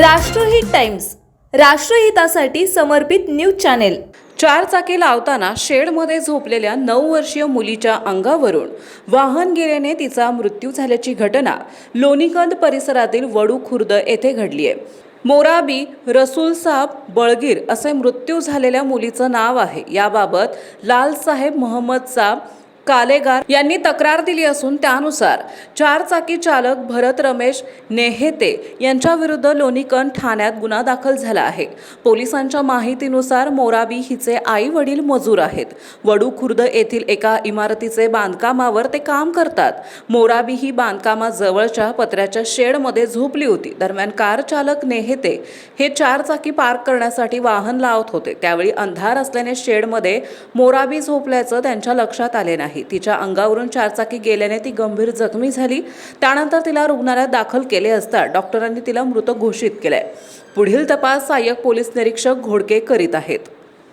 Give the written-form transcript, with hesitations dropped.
राष्ट्रहित टाइम्स, राष्ट्रहितासाठी समर्पित news channel. चार चाकी लावताना शेडमध्ये झोपलेल्या 9 वर्षीय मुलीच्या अंगावरून वाहन गेल्याने तिचा मृत्यू झाल्याची घटना लोणीकंद परिसरातील वडू खुर्द येथे घडली आहे। मोराबी रसूलसाब बळगीर असे मृत्यू झालेल्या मुलीचं नाव आहे। याबाबत लालसाहेब मोहम्मद साब कालेगार यांनी तक्रार दिली असून त्यानुसार चारचाकी चालक भरत रमेश नेहेते यांच्या विरुद्ध लोणीकंद ठाण्यात गुन्हा दाखल झाला आहे। पोलिसांच्या माहितीनुसार मोराबी हिचे आई वडील मजूर आहेत। वडू खुर्द येथील एका इमारतीचे बांधकामावर ते काम करतात। मोराबी ही बांधकामाजवळच्या पत्र्याच्या शेडमध्ये झोपली होती। दरम्यान कार चालक नेहेते हे चारचाकी पार्क करण्यासाठी वाहन लावत होते। त्यावेळी अंधार असल्याने शेडमध्ये मोराबी झोपल्याचं त्यांच्या लक्षात आले नाही। तिच्या अंगावरून चारचाकी गेल्याने ती गंभीर जखमी झाली। त्यानंतर तिला रुग्णालयात दाखल केले असता डॉक्टरांनी तिला मृत घोषित केले। पुढील तपास सहाय्यक पोलीस निरीक्षक घोडके करीत आहेत।